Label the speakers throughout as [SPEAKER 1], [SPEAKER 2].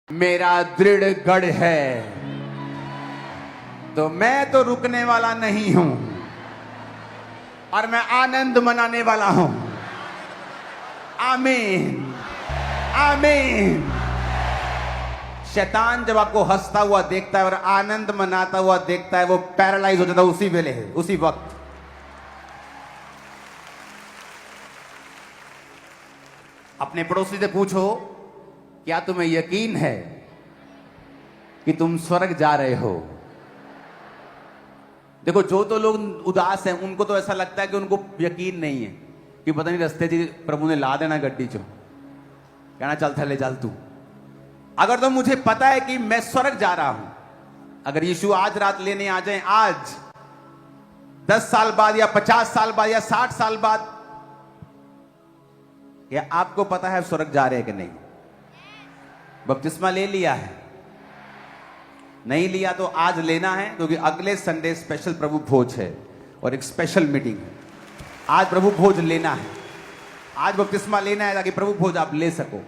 [SPEAKER 1] मेरा दृढ़ गढ़ है, तो मैं तो रुकने वाला नहीं हूं और मैं आनंद मनाने वाला हूं। आमीन, आमीन। शैतान जब आपको हंसता हुआ देखता है और आनंद मनाता हुआ देखता है, वो पैरालाइज हो जाता है उसी वेले है, उसी वक्त। अपने पड़ोसी से पूछो, क्या तुम्हें यकीन है कि तुम स्वर्ग जा रहे हो? देखो, जो तो लोग उदास हैं उनको तो ऐसा लगता है कि उनको यकीन नहीं है कि पता नहीं रास्ते जी प्रभु ने ला देना गड्डी चो, कहना चल थले चल तू। अगर तो मुझे पता है कि मैं स्वर्ग जा रहा हूं, अगर यीशु आज रात लेने आ जाए, आज 10 साल बाद या 50 साल बाद या 60 साल बाद, क्या आपको पता है स्वर्ग जा रहे हैं कि नहीं? बपतिस्मा ले लिया है? नहीं लिया तो आज लेना है, क्योंकि अगले संडे स्पेशल प्रभु भोज है और एक स्पेशल मीटिंग है। आज प्रभु भोज लेना है, आज बपतिस्मा लेना है ताकि प्रभु भोज आप ले सको।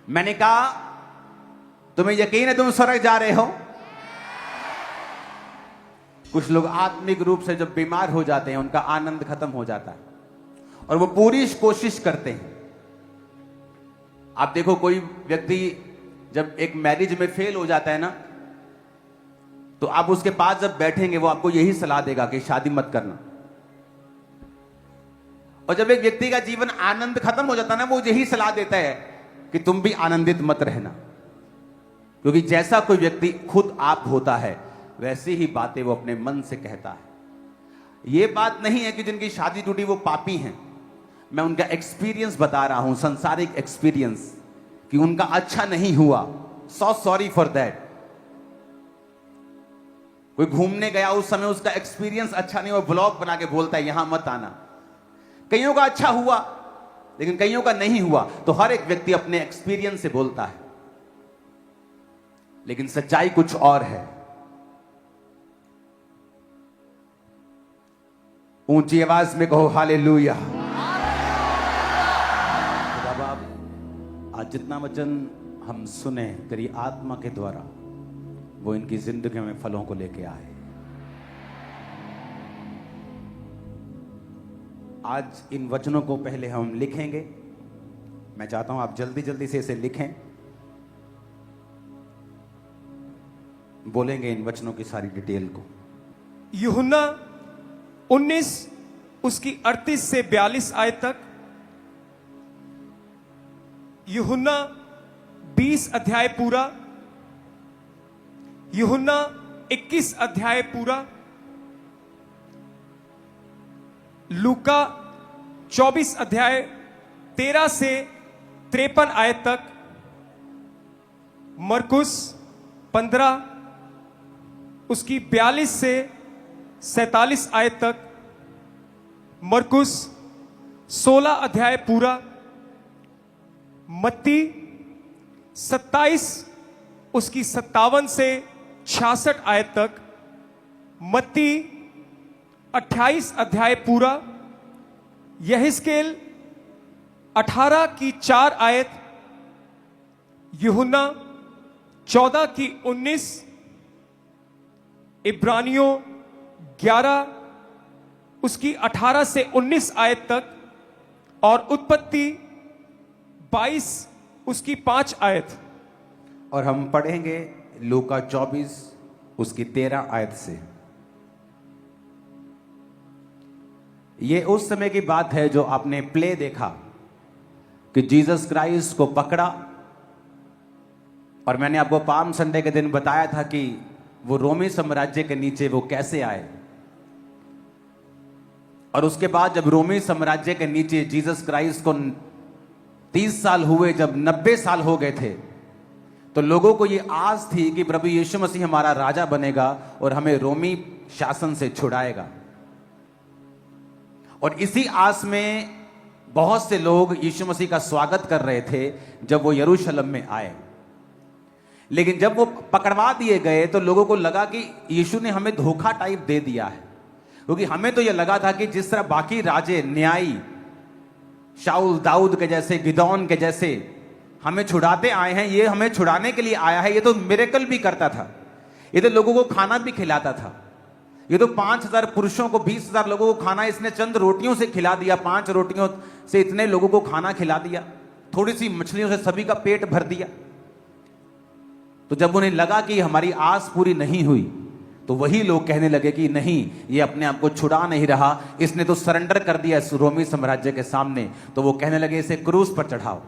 [SPEAKER 1] मैंने कहा, तुम्हें यकीन है तुम स्वर्ग जा रहे हो? कुछ लोग आत्मिक रूप से जब बीमार हो जाते हैं, उनका आनंद खत्म हो जाता है और वो पूरी कोशिश करते हैं। आप देखो, कोई व्यक्ति जब एक मैरिज में फेल हो जाता है ना, तो आप उसके पास जब बैठेंगे, वो आपको यही सलाह देगा कि शादी मत करना। और जब एक व्यक्ति का जीवन आनंद खत्म हो जाता है ना, वो यही सलाह देता है कि तुम भी आनंदित मत रहना, क्योंकि जैसा कोई व्यक्ति खुद आप होता है, वैसी ही बातें वो अपने मन से कहता है। यह बात नहीं है कि जिनकी शादी टूटी वो पापी हैं। मैं उनका एक्सपीरियंस बता रहा हूं, संसारिक एक्सपीरियंस, कि उनका अच्छा नहीं हुआ। So sorry for that. कोई घूमने गया, उस समय उसका एक्सपीरियंस अच्छा नहीं हुआ, ब्लॉग बना के बोलता है यहां मत आना। कईयों का अच्छा हुआ लेकिन कईयों का नहीं हुआ, तो हर एक व्यक्ति अपने एक्सपीरियंस से बोलता है, लेकिन सच्चाई कुछ और है। ऊंची आवाज में कहो हालेलुया। आज जितना वचन हम सुने तेरी आत्मा के द्वारा, वो इनकी जिंदगी में फलों को लेके आए। आज इन वचनों को पहले हम लिखेंगे। मैं चाहता हूं आप जल्दी जल्दी से इसे लिखें। बोलेंगे इन वचनों की सारी डिटेल को।
[SPEAKER 2] यूहन्ना 19 उसकी 38 से 42 आयत तक, यूहन्ना 20 अध्याय पूरा, यूहन्ना 21 अध्याय पूरा, लूका 24 अध्याय 13 से 53 आयत तक, मरकुस 15 उसकी 42 से 47 आयत तक, मरकुस 16 अध्याय पूरा, मत्ती 27 उसकी 57 से 66 आयत तक, मत्ती 28 अध्याय पूरा, यहेजकेल 18 की 4 आयत, यूहन्ना 14 की 19, इब्रानियों 11 उसकी 18 से 19 आयत तक, और उत्पत्ति 22 उसकी 5 आयत।
[SPEAKER 1] और हम पढ़ेंगे लूका 24 उसकी 13 आयत से। यह उस समय की बात है जो आपने प्ले देखा कि जीसस क्राइस्ट को पकड़ा, और मैंने आपको पाम संडे के दिन बताया था कि वो रोमी साम्राज्य के नीचे वो कैसे आए। और उसके बाद जब रोमी साम्राज्य के नीचे जीसस क्राइस्ट को 30 साल हुए, जब 90 साल हो गए थे, तो लोगों को ये आस थी कि प्रभु यीशु मसीह हमारा राजा बनेगा और हमें रोमी शासन से छुड़ाएगा। और इसी आस में बहुत से लोग यीशु मसीह का स्वागत कर रहे थे जब वो यरूशलेम में आए। लेकिन जब वो पकड़वा दिए गए तो लोगों को लगा कि यीशु ने हमें धोखा टाइप दे दिया है, क्योंकि हमें तो यह लगा था कि जिस तरह बाकी राजे न्यायी शाऊल दाऊद के जैसे, गिदौन के जैसे हमें छुड़ाते आए हैं, ये हमें छुड़ाने के लिए आया है। ये तो मिरेकल भी करता था, ये तो लोगों को खाना भी खिलाता था। ये तो 5,000 पुरुषों को 20,000 लोगों को खाना इसने चंद रोटियों से खिला दिया। 5 रोटियों से इतने लोगों को खाना खिला दिया, थोड़ी सी मछलियों से सभी का पेट भर दिया। तो जब उन्हें लगा कि हमारी आस पूरी नहीं हुई, तो वही लोग कहने लगे कि नहीं, ये अपने आप को छुड़ा नहीं रहा, इसने तो सरेंडर कर दिया इस रोमी साम्राज्य के सामने। तो वो कहने लगे इसे क्रूस पर चढ़ाओ।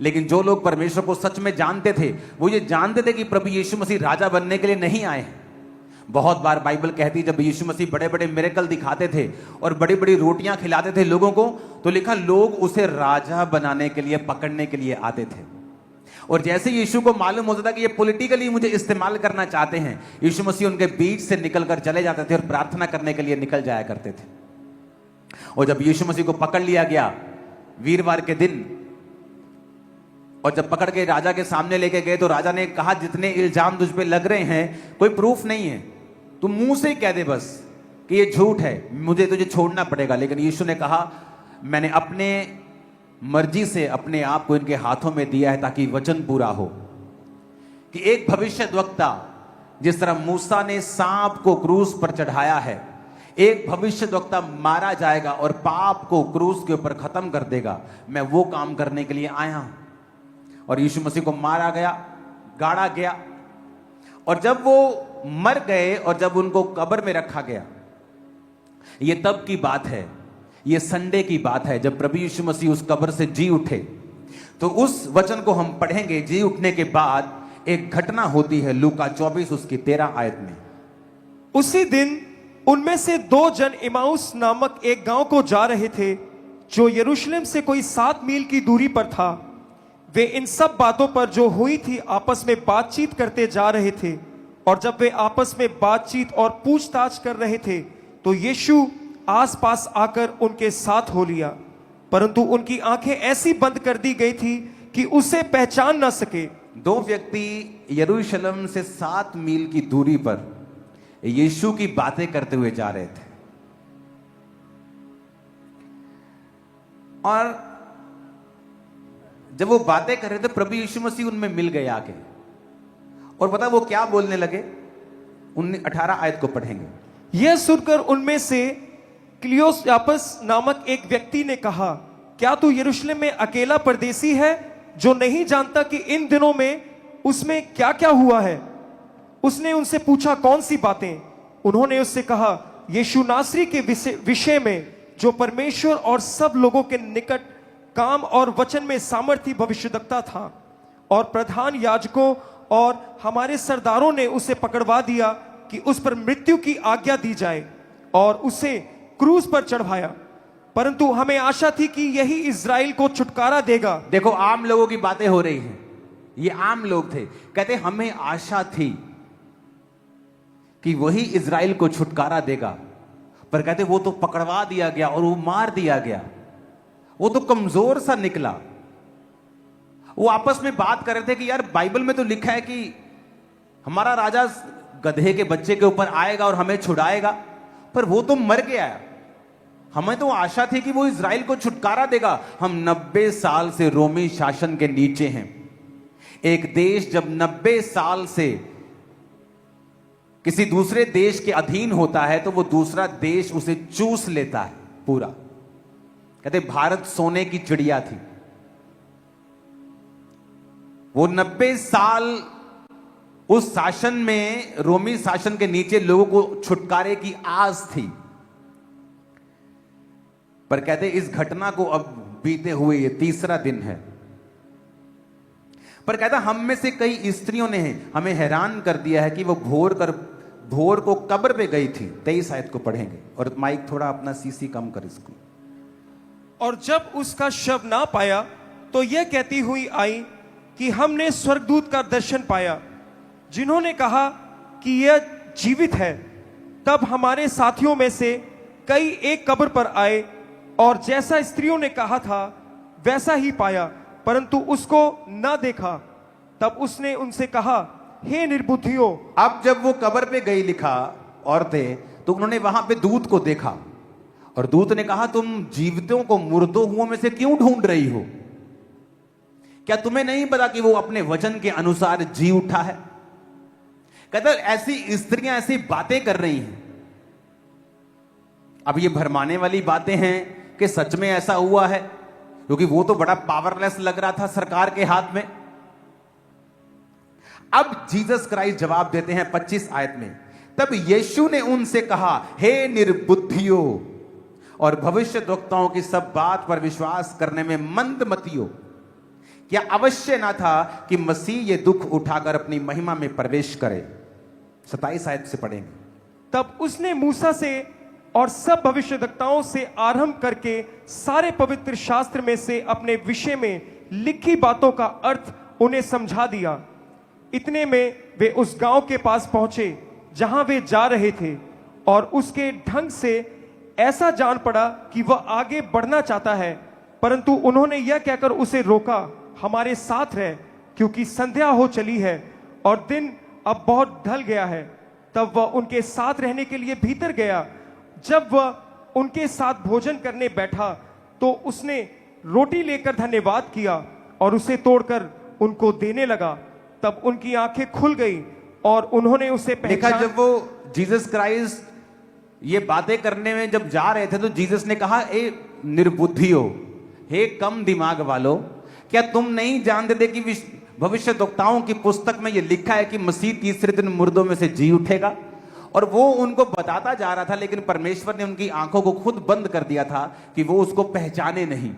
[SPEAKER 1] लेकिन जो लोग परमेश्वर को सच में जानते थे, वो ये जानते थे कि प्रभु यीशु मसीह राजा बनने के लिए नहीं आए हैं। बहुत बार बाइबल कहती है जब यीशु मसीह बड़े बड़े मिरेकल दिखाते थे और बड़ी बड़ी रोटियां खिलाते थे लोगों को, तो लिखा लोग उसे राजा बनाने के लिए, पकड़ने के लिए आते थे। और जैसे यीशु को मालूम होता था कि ये पॉलिटिकली मुझे इस्तेमाल करना चाहते हैं, यीशु मसीह उनके बीच से निकलकर चले जाते थे और प्रार्थना करने के लिए निकल जाया करते थे। और जब यीशु मसीह को पकड़ लिया गया वीरवार के दिन, और जब पकड़ के राजा के सामने लेके गए, तो राजा ने कहा जितने इल्जाम तुझ पे लग रहे हैं कोई प्रूफ नहीं है, तू मुंह से कह दे बस कि ये झूठ है, मुझे तुझे छोड़ना पड़ेगा। लेकिन यीशु ने कहा मैंने अपने मर्जी से अपने आप को इनके हाथों में दिया है ताकि वचन पूरा हो कि एक भविष्यद्वक्ता, जिस तरह मूसा ने सांप को क्रूस पर चढ़ाया है, एक भविष्यद्वक्ता मारा जाएगा और पाप को क्रूस के ऊपर खत्म कर देगा। मैं वो काम करने के लिए आया हूं। और यीशु मसीह को मारा गया, गाड़ा गया, और जब वो मर गए और जब उनको कब्र में रखा गया, ये तब की बात है, ये संडे की बात है जब प्रभु यीशु मसीह उस कब्र से जी उठे। तो उस वचन को हम पढ़ेंगे। जी उठने के बाद एक घटना होती है लूका 24 उसकी 13 आयत में।
[SPEAKER 2] उसी दिन उनमें से 2 जन इमाउस नामक एक गांव को जा रहे थे, जो यरूशलेम से कोई 7 मील की दूरी पर था। वे इन सब बातों पर जो हुई थी आपस में बातचीत करते जा रहे थे। और जब वे आपस में बातचीत और पूछताछ कर रहे थे, तो यीशु आसपास आकर उनके साथ हो लिया, परंतु उनकी आंखें ऐसी बंद कर दी गई थी कि उसे पहचान न सके।
[SPEAKER 1] 2 व्यक्ति यरूशलेम से 7 मील की दूरी पर यीशु की बातें करते हुए जा रहे थे, और जब वो बातें कर रहे थे प्रभु यीशु मसीह उनमें मिल गए आके। और पता वो क्या बोलने लगे? 18 आयत को पढ़ेंगे।
[SPEAKER 2] यह सुनकर उनमें से क्लियोपास नामक एक व्यक्ति ने कहा, क्या तू यरूशलेम में अकेला परदेसी है, जो नहीं जानता कि इन दिनों में उसमें क्या क्या हुआ है? उसने उनसे पूछा, कौन सी बातें? उन्होंने उससे कहा, यीशु नासरी के विषय में, जो परमेश्वर और सब लोगों के निकट काम और वचन में सामर्थी भविष्यद्वक्ता था। और प्रधान याजकों और हमारे सरदारों ने उसे पकड़वा दिया कि उस पर मृत्यु की आज्ञा दी जाए और उसे क्रूस पर चढ़वाया, परंतु हमें आशा थी कि यही इज़राइल को छुटकारा देगा।
[SPEAKER 1] देखो आम लोगों की बातें हो रही हैं, ये आम लोग थे, कहते हमें आशा थी कि वही इज़राइल को छुटकारा देगा, पर कहते वो तो पकड़वा दिया गया और वो मार दिया गया, वो तो कमजोर सा निकला। वो आपस में बात कर रहे थे कि यार बाइबल में तो लिखा है कि हमारा राजा गधे के बच्चे के ऊपर आएगा और हमें छुड़ाएगा, पर वो तो मर गया। हमें तो आशा थी कि वो इज़राइल को छुटकारा देगा। हम 90 साल से रोमी शासन के नीचे हैं। एक देश जब 90 साल से किसी दूसरे देश के अधीन होता है, तो वो दूसरा देश उसे चूस लेता है पूरा। कहते भारत सोने की चिड़िया थी। वो 90 साल उस शासन में, रोमी शासन के नीचे लोगों को छुटकारे की आस थी, पर कहते इस घटना को अब बीते हुए ये 3रा दिन है। पर कहता हम में से कई स्त्रियों ने हमें हैरान कर दिया है कि वो भोर को कब्र पे गई थी। 23 आयत को पढ़ेंगे, और माइक थोड़ा अपना सीसी कम कर इसको।
[SPEAKER 2] और जब उसका शव ना पाया, तो यह कहती हुई आई कि हमने स्वर्गदूत का दर्शन पाया, जिन्होंने कहा कि यह जीवित है। तब हमारे साथियों में से कई एक कब्र पर आए, और जैसा स्त्रियों ने कहा था वैसा ही पाया, परंतु उसको न देखा। तब उसने उनसे कहा, हे निर्बुद्धियों।
[SPEAKER 1] अब जब वो कब्र पे गई, लिखा औरतें, तो उन्होंने वहां पे दूत को देखा, और दूत ने कहा तुम जीवितों को मुर्दों हुओं में से क्यों ढूंढ रही हो? क्या तुम्हें नहीं पता कि वो अपने वचन के अनुसार जी उठा है? कहते ऐसी स्त्रियां ऐसी बातें कर रही हैं। अब ये भरमाने वाली बातें हैं कि सच में ऐसा हुआ है, क्योंकि वो तो बड़ा पावरलेस लग रहा था सरकार के हाथ में। अब जीसस क्राइस्ट जवाब देते हैं 25 आयत में, तब यीशु ने उनसे कहा, हे निर्बुद्धियों और भविष्यद्वक्ताओं की सब बात पर विश्वास करने में मंदमतियों, क्या अवश्य ना था कि मसीह ये दुख उठाकर अपनी महिमा में प्रवेश करे? 27 आयत से पढ़ेंगे।
[SPEAKER 2] तब उसने मूसा से और सब भविष्यद्वक्ताओं से आरंभ करके सारे पवित्र शास्त्र में से अपने विषय में लिखी बातों का अर्थ उन्हें समझा दिया। इतने में वे उस गांव के पास पहुंचे जहां वे जा रहे थे, और उसके ढंग से ऐसा जान पड़ा कि वह आगे बढ़ना चाहता है, परंतु उन्होंने यह कहकर उसे रोका, हमारे साथ रह, क्योंकि संध्या हो चली है और दिन अब बहुत ढल गया है। तब वह उनके साथ रहने के लिए भीतर गया। जब वह उनके साथ भोजन करने बैठा तो उसने रोटी लेकर धन्यवाद किया और उसे तोड़कर उनको देने लगा। तब उनकी आंखें खुल गई और उन्होंने उसे
[SPEAKER 1] देखा,
[SPEAKER 2] पहचान।
[SPEAKER 1] जब वो जीसस क्राइस्ट ये बातें करने में जब जा रहे थे तो जीसस ने कहा, ए निर्बुद्धियों, हे कम दिमाग वालों, क्या तुम नहीं जानते थे कि भविष्यद्वक्ताओं की पुस्तक में यह लिखा है कि मसीह तीसरे दिन मुर्दों में से जी उठेगा? और वो उनको बताता जा रहा था, लेकिन परमेश्वर ने उनकी आंखों को खुद बंद कर दिया था कि वो उसको पहचाने नहीं।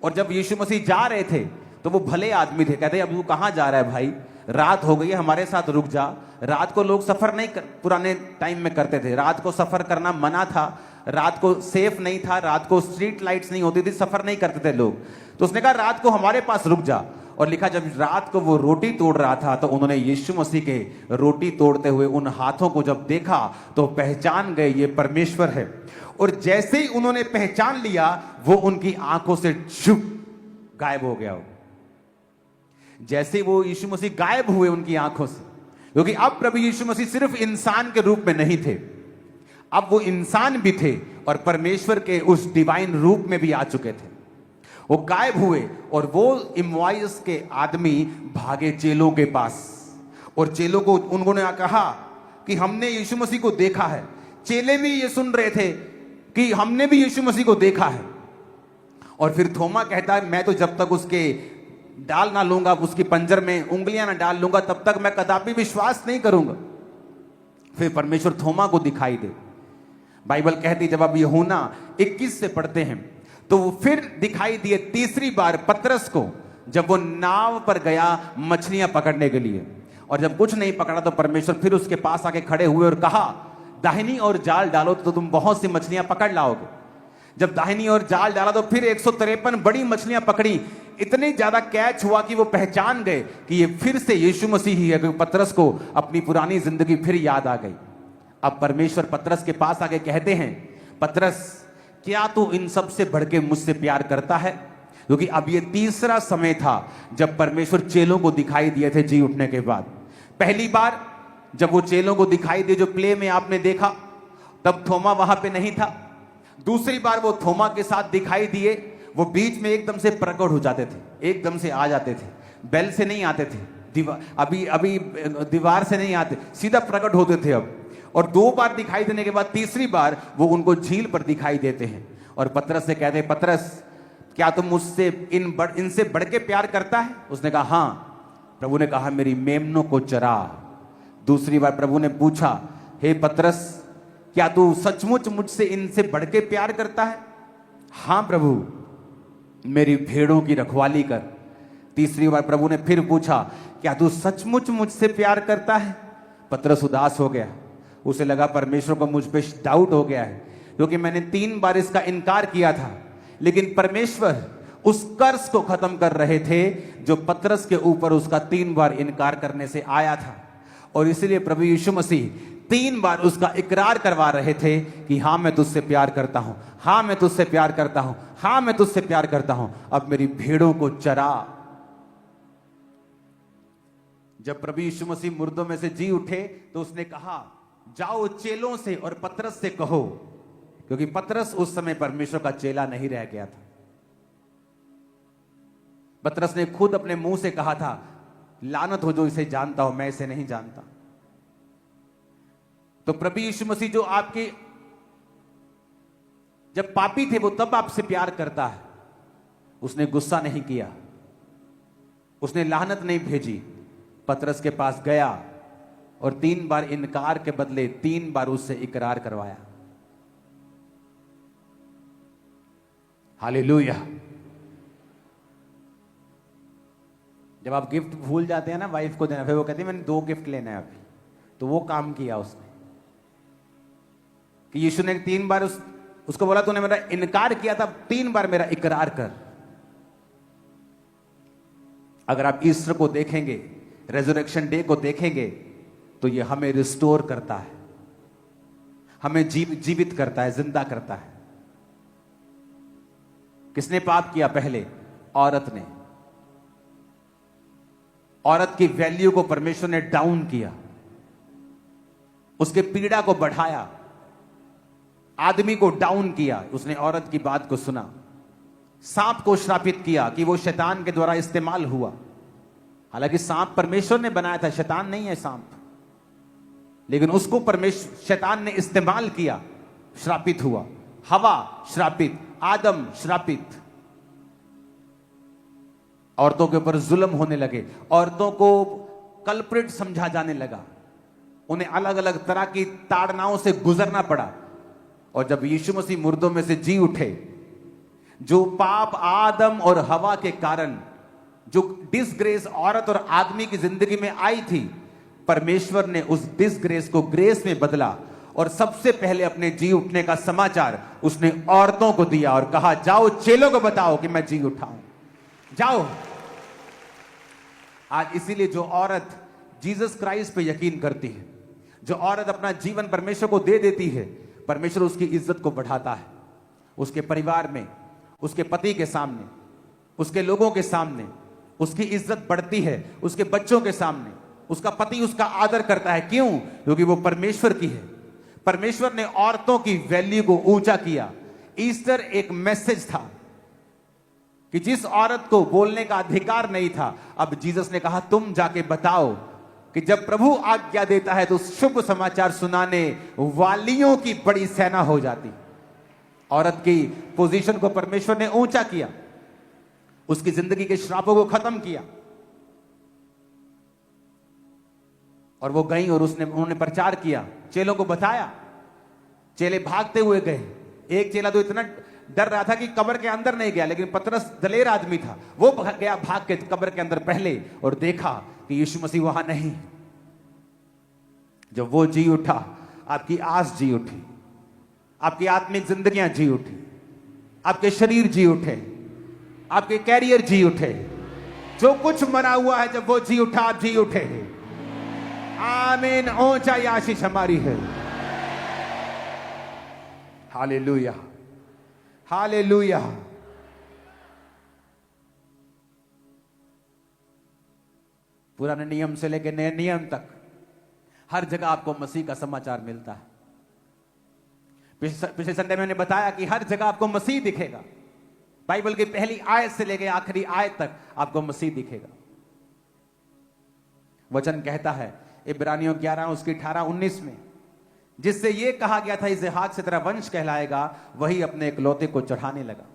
[SPEAKER 1] और जब यीशु मसीह जा रहे थे तो वो भले आदमी थे, कहते अब वो कहां जा रहा है भाई, रात हो गई है, हमारे साथ रुक जा। रात को लोग सफर नहीं पुराने टाइम में करते थे, रात को सफर करना मना था, रात को सेफ नहीं था, रात को स्ट्रीट लाइट्स नहीं होती थी, सफर नहीं करते थे लोग। तो उसने कहा रात को हमारे पास रुक जा। और लिखा, जब रात को वो रोटी तोड़ रहा था तो उन्होंने यीशु मसीह के रोटी तोड़ते हुए उन हाथों को जब देखा तो पहचान गए ये परमेश्वर है। और जैसे ही उन्होंने पहचान लिया, वो उनकी आंखों से चुप गायब हो गया। जैसे वो यीशु मसीह गायब हुए उनकी आंखों से, क्योंकि अब प्रभु यीशु मसीह सिर्फ इंसान के रूप में नहीं थे, अब वो इंसान भी थे और परमेश्वर के उस डिवाइन रूप में भी आ चुके थे। वो गायब हुए और वो इम्वाइस के आदमी भागे चेलों के पास, और चेलों को उन्होंने कहा कि हमने यीशु मसीह को देखा है। चेले भी ये सुन रहे थे कि हमने भी यीशु मसीह को देखा है। और फिर थोमा कहता है, मैं तो जब तक उसके डाल ना लूंगा, उसकी पंजर में उंगलियां ना डाल लूंगा, तब तक मैं कदापि विश्वास नहीं करूंगा। फिर परमेश्वर थोमा को दिखाई दे। बाइबल कहती, जब आप यूहन्ना 21 से पढ़ते हैं तो वो फिर दिखाई दिए तीसरी बार पतरस को, जब वो नाव पर गया मछलियां पकड़ने के लिए। और जब कुछ नहीं पकड़ा तो परमेश्वर फिर उसके पास आके खड़े हुए और कहा, दाहिनी और जाल डालो तो तुम बहुत सी मछलियां पकड़ लाओगे। जब दाहिनी और जाल डाला तो फिर 153 बड़ी मछलियां पकड़ी। इतनी ज्यादा कैच हुआ कि वो पहचान गए कि ये फिर से यीशु मसीह ही है, क्योंकि पतरस को अपनी पुरानी जिंदगी फिर याद आ गई। अब परमेश्वर पतरस के पास आके कहते हैं, पतरस क्या तू इन सब से बढ़ के मुझसे प्यार करता है? क्योंकि अब ये तीसरा समय था जब परमेश्वर चेलों को दिखाई दिए थे जी उठने के बाद। पहली बार जब वो चेलों को दिखाई दिए, जो प्ले में आपने देखा, तब थोमा वहां पे नहीं था। दूसरी बार वो थोमा के साथ दिखाई दिए, वो बीच में एकदम से प्रकट हो जाते थे, एकदम से आ जाते थे, बेल से नहीं आते थे, अभी दीवार से नहीं आते, सीधा प्रकट होते थे अब। और 2 बार दिखाई देने के बाद तीसरी बार वो उनको झील पर दिखाई देते हैं और पतरस से कहते हैं, पतरस क्या तुम मुझसे इनसे बढ़ के प्यार करता है? उसने कहा हाँ। प्रभु ने कहा, मेरी मेमनों को चरा। दूसरी बार प्रभु ने पूछा, हे पतरस क्या तू सचमुच मुझसे इनसे बढ़ के प्यार करता है? हाँ प्रभु, मेरी भेड़ों की रखवाली कर। तीसरी बार प्रभु ने फिर पूछा, क्या तू सचमुच मुझसे प्यार करता है? पतरस उदास हो गया, उसे लगा परमेश्वर को मुझ पे डाउट हो गया है, क्योंकि मैंने 3 बार इसका इनकार किया था। लेकिन परमेश्वर उस कर्ज को खत्म कर रहे थे जो पतरस के ऊपर उसका 3 बार इनकार करने से आया था। और इसलिए प्रभु यीशु मसीह 3 बार उसका इकरार करवा रहे थे कि हाँ मैं तुझसे प्यार करता हूं, हाँ मैं तुझसे प्यार करता हूं, हाँ मैं तुझसे प्यार करता हूं, अब मेरी भेड़ों को चरा। जब प्रभु यीशु मसीह मुर्दों में से जी उठे तो उसने कहा, जाओ चेलों से और पतरस से कहो, क्योंकि पतरस उस समय परमेश्वर का चेला नहीं रह गया था। पतरस ने खुद अपने मुंह से कहा था, लानत हो जो इसे जानता हो, मैं इसे नहीं जानता। तो प्रभु यीशु मसीह जो आपके जब पापी थे वो तब आपसे प्यार करता है। उसने गुस्सा नहीं किया, उसने लानत नहीं भेजी। पतरस के पास गया और 3 बार इनकार के बदले 3 बार उससे इकरार करवाया। हालेलुया। जब आप गिफ्ट भूल जाते हैं ना वाइफ को देना, फिर वो कहती है मैंने 2 गिफ्ट लेना है अभी, तो वो काम किया उसने कि यीशु ने 3 बार उसको बोला तूने मेरा इनकार किया था, 3 बार मेरा इकरार कर। अगर आप ईस्टर को देखेंगे, रेजरेक्शन डे को देखेंगे, तो ये हमें रिस्टोर करता है, हमें जीवित करता है, जिंदा करता है। किसने पाप किया पहले? औरत ने। औरत की वैल्यू को परमेश्वर ने डाउन किया, उसके पीड़ा को बढ़ाया, आदमी को डाउन किया। उसने औरत की बात को सुना, सांप को श्रापित किया कि वो शैतान के द्वारा इस्तेमाल हुआ। हालांकि सांप परमेश्वर ने बनाया था, शैतान नहीं है सांप, लेकिन उसको शैतान ने इस्तेमाल किया, श्रापित हुआ। हवा श्रापित, आदम श्रापित। औरतों के ऊपर जुल्म होने लगे, औरतों को कल्प्रिट समझा जाने लगा, उन्हें अलग अलग तरह की ताड़नाओं से गुजरना पड़ा। और जब यीशु मसीह मुर्दों में से जी उठे, जो पाप आदम और हवा के कारण जो डिसग्रेस औरत और आदमी की जिंदगी में आई थी, परमेश्वर ने उस डिसग्रेस को ग्रेस में बदला। और सबसे पहले अपने जी उठने का समाचार उसने औरतों को दिया और कहा जाओ चेलों को बताओ कि मैं जी उठा हूं, जाओ। आज इसीलिए जो औरत जीसस क्राइस्ट पे यकीन करती है, जो औरत अपना जीवन परमेश्वर को दे देती है, परमेश्वर उसकी इज्जत को बढ़ाता है। उसके परिवार में, उसके पति के सामने, उसके लोगों के सामने उसकी इज्जत बढ़ती है। उसके बच्चों के सामने उसका पति उसका आदर करता है। क्यों? क्योंकि वो परमेश्वर की है। परमेश्वर ने औरतों की वैल्यू को ऊंचा किया। ईस्टर एक मैसेज था कि जिस औरत को बोलने का अधिकार नहीं था, अब जीसस ने कहा तुम जाके बताओ कि जब प्रभु आज्ञा देता है तो शुभ समाचार सुनाने वालियों की बड़ी सेना हो जाती। औरत की पोजीशन को परमेश्वर ने ऊंचा किया, उसकी जिंदगी के श्रापों को खत्म किया। और वो गई और उन्होंने प्रचार किया, चेलों को बताया। चेले भागते हुए गए। एक चेला तो इतना डर रहा था कि कब्र के अंदर नहीं गया, लेकिन पतरस दलेर आदमी था, वो गया भाग के कब्र के अंदर पहले और देखा कि यीशु मसीह वहां नहीं। जब वो जी उठा, आपकी आस जी उठी, आपकी आत्मिक जिंदगियां जी उठी, आपके शरीर जी उठे, आपके कैरियर जी उठे। जो कुछ मरा हुआ है, जब वो जी उठा आप जी उठे। आमीन। ऊंचा आशीष हमारी है। Hallelujah, hallelujah. पुराने नियम से लेकर नए नियम तक हर जगह आपको मसीह का समाचार मिलता है। पिछले संडे मैंने बताया कि हर जगह आपको मसीह दिखेगा। बाइबल की पहली आयत से लेकर आखिरी आयत तक आपको मसीह दिखेगा। वचन कहता है इब्रानियों 11 उसकी 18-19 में, जिससे यह कहा गया था इसहाक से तेरा वंश कहलाएगा, वही अपने इकलौते को चढ़ाने लगा।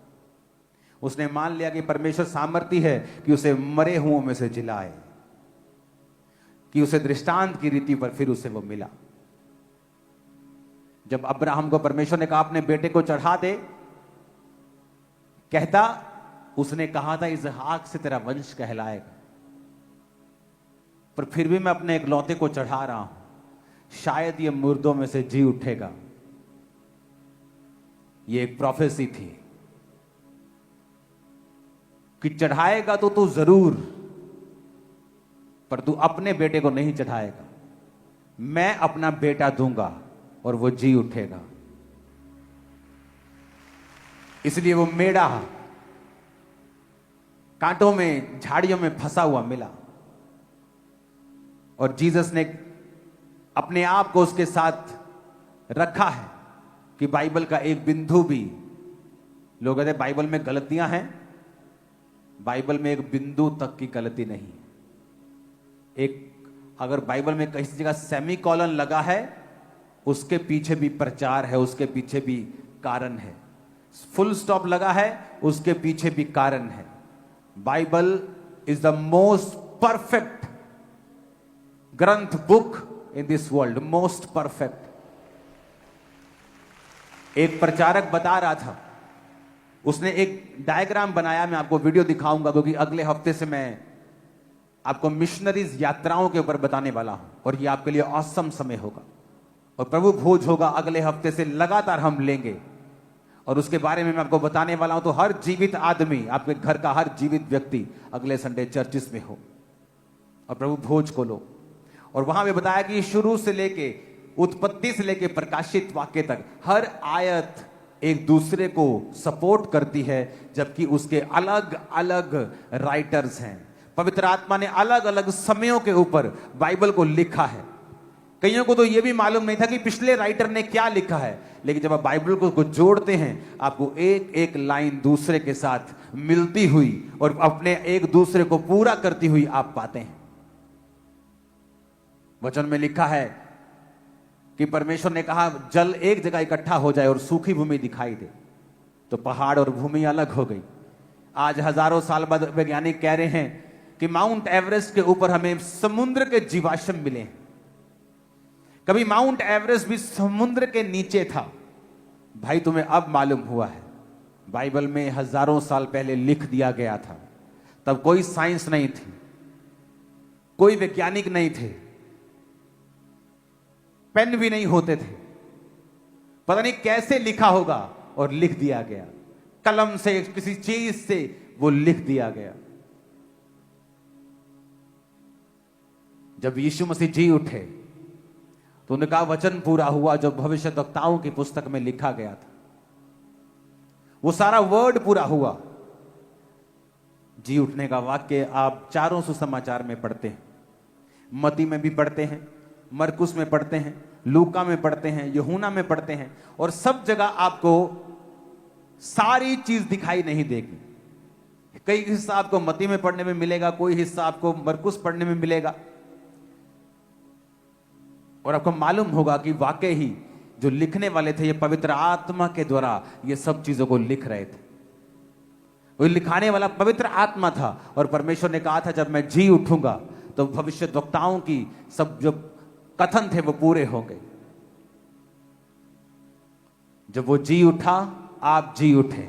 [SPEAKER 1] उसने मान लिया कि परमेश्वर सामर्थी है कि उसे मरे हुओं में से जिलाए, कि उसे दृष्टांत की रीति पर फिर उसे वो मिला। जब अब्राहम को परमेश्वर ने कहा अपने बेटे को चढ़ा दे, कहता उसने कहा था इसहाक से तेरा वंश कहलाएगा, पर फिर भी मैं अपने इकलौते को चढ़ा रहा हूं, शायद ये मुर्दों में से जी उठेगा। ये एक प्रोफेसी थी कि चढ़ाएगा तो तू जरूर, पर तू अपने बेटे को नहीं चढ़ाएगा, मैं अपना बेटा दूंगा और वो जी उठेगा। इसलिए वो मेढ़ा कांटों में, झाड़ियों में फंसा हुआ मिला और जीसस ने अपने आप को उसके साथ रखा है कि बाइबल का एक बिंदु भी, लोग कहते हैं बाइबल में गलतियां हैं, बाइबल में एक बिंदु तक की गलती नहीं है। एक अगर बाइबल में किसी जगह सेमी कॉलन लगा है, उसके पीछे भी प्रचार है, उसके पीछे भी कारण है। फुल स्टॉप लगा है, उसके पीछे भी कारण है। Bible is the most perfect ग्रंथ book in this world, most perfect. एक प्रचारक बता रहा था, उसने एक डायग्राम बनाया, मैं आपको वीडियो दिखाऊंगा क्योंकि अगले हफ्ते से मैं आपको मिशनरीज यात्राओं के ऊपर बताने वाला हूं और ये आपके लिए ऑसम समय होगा और प्रभु भोज होगा अगले हफ्ते से लगातार हम लेंगे और उसके बारे में मैं आपको बताने वाला हूं। तो हर जीवित आदमी, आपके घर का हर जीवित व्यक्ति अगले संडे चर्चिस में हो और प्रभु भोज को लो। और वहां भी बताया कि शुरू से लेके उत्पत्ति से लेके प्रकाशित वाक्य तक हर आयत एक दूसरे को सपोर्ट करती है, जबकि उसके अलग अलग राइटर्स हैं। पवित्र आत्मा ने अलग अलग समयों के ऊपर बाइबल को लिखा है। कईयों को तो यह भी मालूम नहीं था कि पिछले राइटर ने क्या लिखा है, लेकिन जब आप बाइबल को जोड़ते हैं, आपको एक एक लाइन दूसरे के साथ मिलती हुई और अपने एक दूसरे को पूरा करती हुई आप पाते हैं। वचन में लिखा है कि परमेश्वर ने कहा जल एक जगह इकट्ठा हो जाए और सूखी भूमि दिखाई दे, तो पहाड़ और भूमि अलग हो गई। आज हजारों साल बाद वैज्ञानिक कह रहे हैं कि माउंट एवरेस्ट के ऊपर हमें समुद्र के जीवाश्म मिले हैं। कभी माउंट एवरेस्ट भी समुद्र के नीचे था। भाई तुम्हें अब मालूम हुआ है, बाइबल में हजारों साल पहले लिख दिया गया था। तब कोई साइंस नहीं थी, कोई वैज्ञानिक नहीं थे, पेन भी नहीं होते थे। पता नहीं कैसे लिखा होगा और लिख दिया गया, कलम से, किसी चीज से वो लिख दिया गया। जब यीशु मसीह जी उठे तो उन्होंने कहा वचन पूरा हुआ जो भविष्यद्वक्ताओं की पुस्तक में लिखा गया था। वो सारा वर्ड पूरा हुआ। जी उठने का वाक्य आप चारों सुसमाचार में पढ़ते हैं, मती में भी पढ़ते हैं, मरकुस में पढ़ते हैं, लूका में पढ़ते हैं, यूहन्ना में पढ़ते हैं, और सब जगह आपको सारी चीज दिखाई नहीं देगी। कई हिस्सा आपको मती में पढ़ने में मिलेगा, कोई हिस्सा आपको मरकुस पढ़ने में मिलेगा, और आपको मालूम होगा कि वाकई ही जो लिखने वाले थे ये पवित्र आत्मा के द्वारा ये सब चीजों को लिख रहे थे। वो लिखाने वाला पवित्र आत्मा था और परमेश्वर ने कहा था जब मैं जी उठूंगा तो भविष्यद्वक्ताओं की सब जो कथन थे वो पूरे होंगे। जब वो जी उठा, आप जी उठे।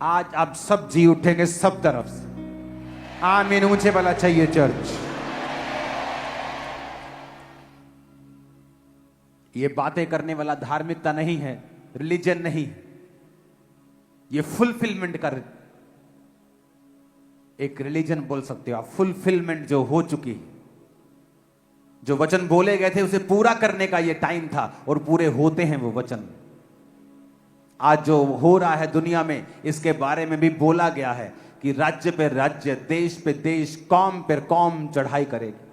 [SPEAKER 1] आज आप सब जी उठेंगे सब तरफ से। आमीन ऊंचे वाला चाहिए चर्च। ये बातें करने वाला धार्मिकता नहीं है, रिलीजन नहीं है, ये फुलफिलमेंट का एक रिलीजन बोल सकते हो आप। फुलफिलमेंट जो हो चुकी है, जो वचन बोले गए थे उसे पूरा करने का ये टाइम था और पूरे होते हैं वो वचन। आज जो हो रहा है दुनिया में, इसके बारे में भी बोला गया है कि राज्य पे राज्य, देश पे देश, कौम पे कौम चढ़ाई करेगी,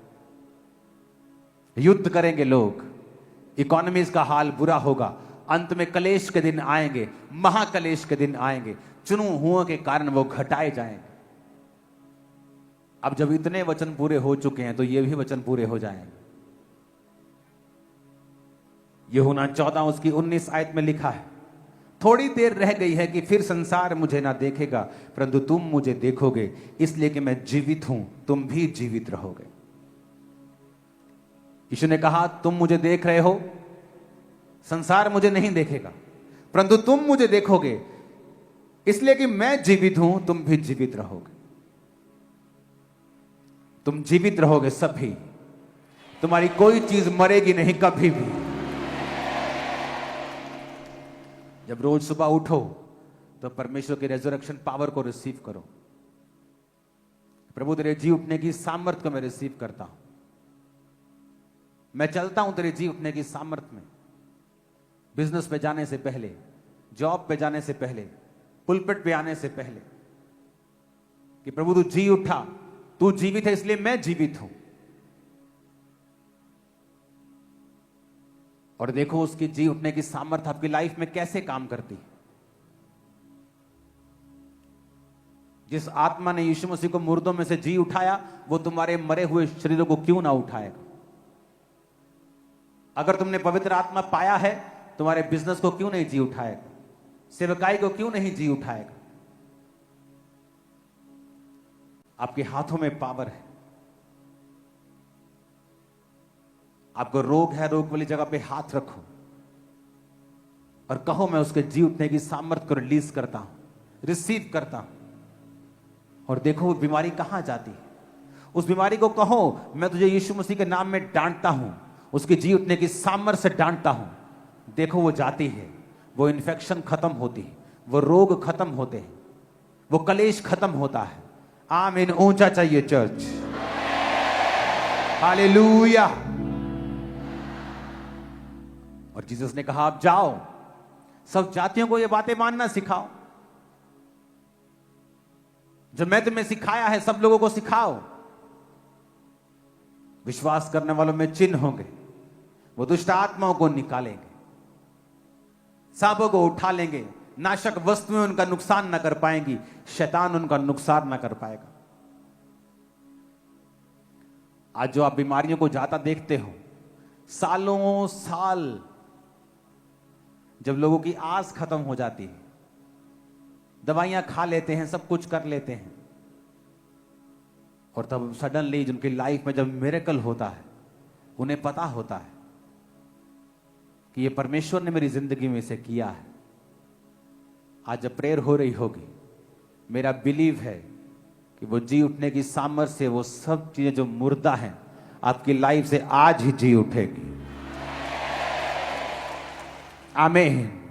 [SPEAKER 1] युद्ध करेंगे लोग, इकोनॉमीज का हाल बुरा होगा, अंत में कलेश के दिन आएंगे, महाकलेश के दिन आएंगे, चुनु हुओं के कारण वो घटाए जाएंगे। अब जब इतने वचन पूरे हो चुके हैं तो ये भी वचन पूरे हो जाएंगे। यूहन्ना 14 उसकी 19 आयत में लिखा है, थोड़ी देर रह गई है कि फिर संसार मुझे ना देखेगा, परंतु तुम मुझे देखोगे, इसलिए कि मैं जीवित हूं, तुम भी जीवित रहोगे। यीशु ने कहा तुम मुझे देख रहे हो, संसार मुझे नहीं देखेगा, परंतु तुम मुझे देखोगे, इसलिए कि मैं जीवित हूं, तुम भी जीवित रहोगे। तुम जीवित रहोगे सभी, तुम्हारी कोई चीज मरेगी नहीं कभी भी। जब रोज सुबह उठो तो परमेश्वर के रेजरेक्शन पावर को रिसीव करो। प्रभु तेरे जी उठने की सामर्थ्य को मैं रिसीव करता हूं, मैं चलता हूं तेरे जी उठने की सामर्थ्य में। बिजनेस पे जाने से पहले, जॉब पे जाने से पहले, पुलपिट पे आने से पहले, कि प्रभु तू जी उठा, तू जीवित है इसलिए मैं जीवित हूं। और देखो उसकी जी उठने की सामर्थ्य आपकी लाइफ में कैसे काम करती है। जिस आत्मा ने यीशु मसीह को मुर्दों में से जी उठाया, वो तुम्हारे मरे हुए शरीरों को क्यों ना उठाएगा? अगर तुमने पवित्र आत्मा पाया है, तुम्हारे बिजनेस को क्यों नहीं जी उठाएगा? सेवकाई को क्यों नहीं जी उठाएगा? आपके हाथों में पावर है। आपको रोग है, रोग वाली जगह पे हाथ रखो और कहो, मैं उसके जी उठने की सामर्थ्य को रिलीज करता हूं, रिसीव करता हूं। और देखो वो बीमारी कहां जाती है। उस बीमारी को कहो, मैं तुझे यीशु मसीह के नाम में डांटता हूं, उसकी जी उठने की सामर्थ्य से डांटता हूं। देखो वो जाती है, वो इन्फेक्शन खत्म होती है, वो रोग खत्म होते हैं, वो कलेश खत्म होता है। आमीन। ऊंचा चाहिए चर्च। हालेलुया। और जीसस ने कहा, आप जाओ, सब जातियों को ये बातें मानना सिखाओ। जो मैं तुम्हें सिखाया है, सब लोगों को सिखाओ। विश्वास करने वालों में चिन्ह होंगे, वो दुष्ट आत्माओं को निकालेंगे, सांपों को उठा लेंगे, नाशक वस्तुएं उनका नुकसान न कर पाएंगी, शैतान उनका नुकसान न कर पाएगा। आज जो आप बीमारियों को जाता देखते हो, सालों साल जब लोगों की आस खत्म हो जाती है, दवाइयां खा लेते हैं, सब कुछ कर लेते हैं, और तब सडनली जिनकी लाइफ में जब मिरेकल होता है, उन्हें पता होता है कि ये परमेश्वर ने मेरी जिंदगी में इसे किया है। आज जब प्रेयर हो रही होगी, मेरा बिलीव है कि वो जी उठने की सामर्थ्य से वो सब चीजें जो मुर्दा हैं आपकी लाइफ से आज ही जी उठेगी। आमीन।